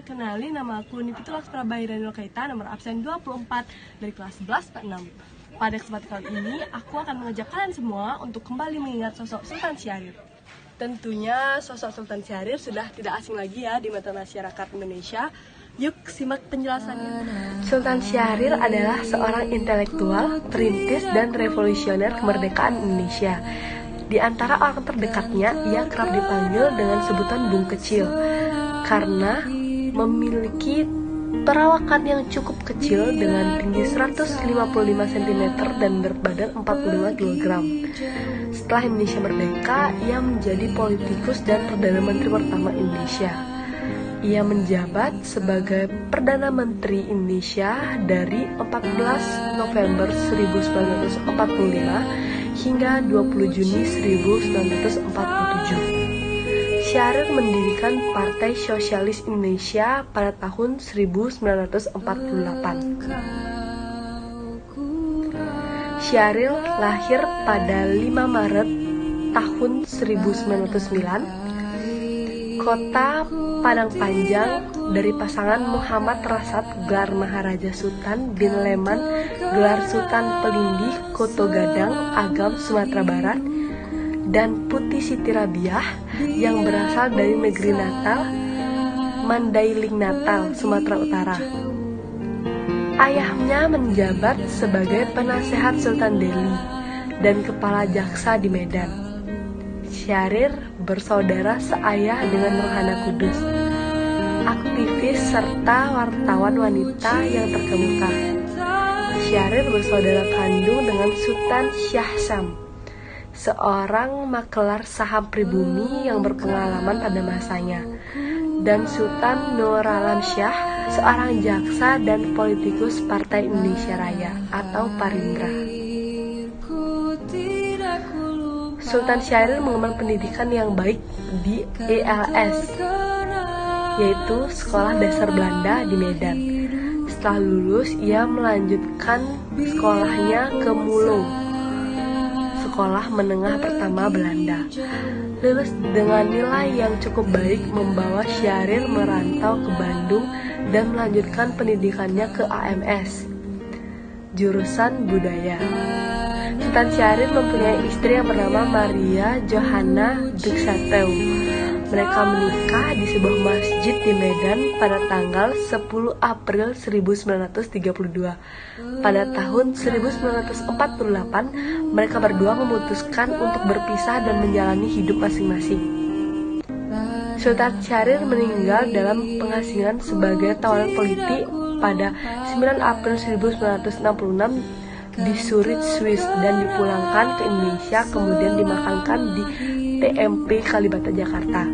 kenalin nama aku Nifitul Laksprabai Daniel Kaita, nomor absen 24 dari kelas 11 P6. Pada kesempatan kali ini, aku akan mengajak kalian semua untuk kembali mengingat sosok Sultan Syahrir. Tentunya sosok Sultan Syahrir sudah tidak asing lagi ya di mata masyarakat Indonesia. Yuk simak penjelasannya. Sultan Syahrir adalah seorang intelektual, perintis, dan revolusioner kemerdekaan Indonesia. Di antara orang terdekatnya, ia kerap dipanggil dengan sebutan Bung Kecil karena memiliki perawakan yang cukup kecil dengan tinggi 155 cm dan berat badan 45 kg. Setelah Indonesia merdeka, ia menjadi politikus dan Perdana Menteri pertama Indonesia. Ia menjabat sebagai Perdana Menteri Indonesia dari 14 November 1945 hingga 20 Juni 1947. Syahrir mendirikan Partai Sosialis Indonesia pada tahun 1948. Syahrir lahir pada 5 Maret tahun 1909, kota Padang Panjang, dari pasangan Muhammad Rasad gelar Maharaja Sultan bin Leman gelar Sultan Pelindih Koto Gadang Agam Sumatera Barat, dan Putih Siti Rabiah yang berasal dari negeri Natal, Mandailing Natal, Sumatera Utara. Ayahnya menjabat sebagai penasehat Sultan Delhi dan kepala jaksa di Medan. Syahrir bersaudara seayah dengan Rohana Kudus, aktivis serta wartawan wanita yang terkemuka. Syahrir bersaudara kandung dengan Sultan Syahsam, seorang makelar saham pribumi yang berpengalaman pada masanya, dan Sultan Nur Alam Shah, seorang jaksa dan politikus Partai Indonesia Raya atau Parindra. Sultan Syahrir mengemban pendidikan yang baik di ELS, yaitu Sekolah Dasar Belanda di Medan. Setelah lulus, ia melanjutkan sekolahnya ke Mulung, Sekolah Menengah Pertama Belanda. Lulus dengan nilai yang cukup baik membawa Syahrir merantau ke Bandung dan melanjutkan pendidikannya ke AMS, jurusan Budaya. Sultan Syahrir mempunyai istri yang bernama Maria Johanna Duksatew. Mereka menikah di sebuah masjid di Medan pada tanggal 10 April 1932. Pada tahun 1948, mereka berdua memutuskan untuk berpisah dan menjalani hidup masing-masing. Sultan Syahrir meninggal dalam pengasingan sebagai tawanan politik pada 9 April 1966 di Zurich, Swiss, dan dipulangkan ke Indonesia, kemudian dimakamkan di TMP Kalibata, Jakarta.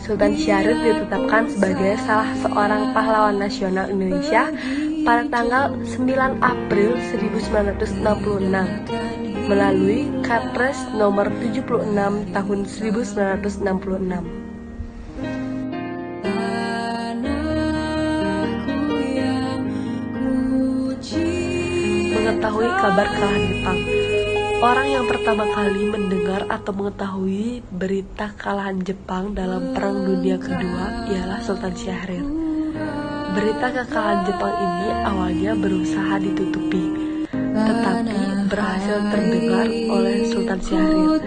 Sultan Syahrir ditetapkan sebagai salah seorang pahlawan nasional Indonesia pada tanggal 9 April 1966 melalui Kepres nomor 76 tahun 1966. Mengetahui kabar kekalahan Jepang. Orang yang pertama kali mendengar atau mengetahui berita kekalahan Jepang dalam Perang Dunia Kedua ialah Sultan Syahrir. Berita kekalahan Jepang ini awalnya berusaha ditutupi, tetapi berhasil terdengar oleh Sultan Syahrir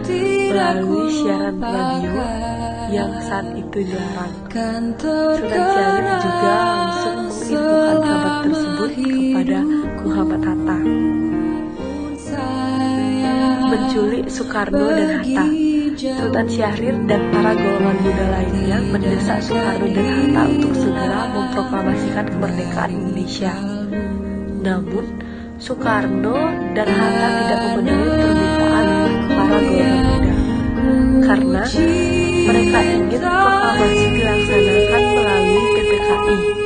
melalui siaran radio yang saat itu dilarang. Sultan Syahrir juga langsung menginfokan kabar tersebut kepada Muhammad Hatta, menculik Soekarno dan Hatta. Sultan Syahrir dan para golongan muda lainnya mendesak Soekarno dan Hatta untuk segera memproklamasikan kemerdekaan Indonesia. Namun, Soekarno dan Hatta tidak memenuhi permintaan para golongan muda karena mereka ingin proklamasi dilaksanakan melalui PPKI.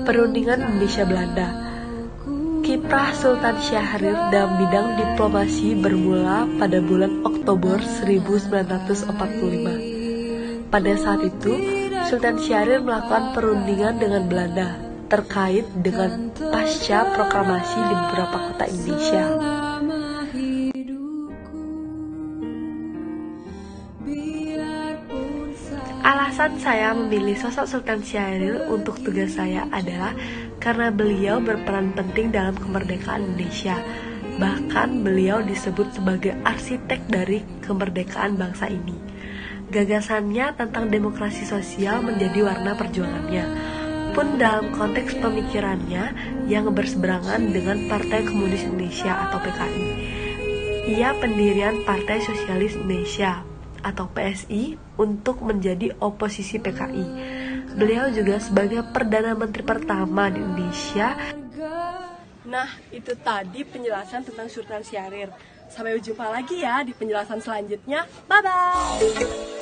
Perundingan Indonesia-Belanda. Kiprah Sultan Syahrir dalam bidang diplomasi bermula pada bulan Oktober 1945. Pada saat itu, Sultan Syahrir melakukan perundingan dengan Belanda terkait dengan pasca proklamasi di beberapa kota Indonesia. Alasan saya memilih sosok Sultan Syahrir untuk tugas saya adalah karena beliau berperan penting dalam kemerdekaan Indonesia. Bahkan beliau disebut sebagai arsitek dari kemerdekaan bangsa ini. Gagasannya tentang demokrasi sosial menjadi warna perjuangannya, pun dalam konteks pemikirannya yang berseberangan dengan Partai Komunis Indonesia atau PKI. Ia pendirian Partai Sosialis Indonesia atau PSI untuk menjadi oposisi PKI. Beliau juga sebagai Perdana Menteri pertama di Indonesia. Nah, itu tadi penjelasan tentang Sultan Syahrir. Sampai jumpa lagi ya di penjelasan selanjutnya. Bye-bye!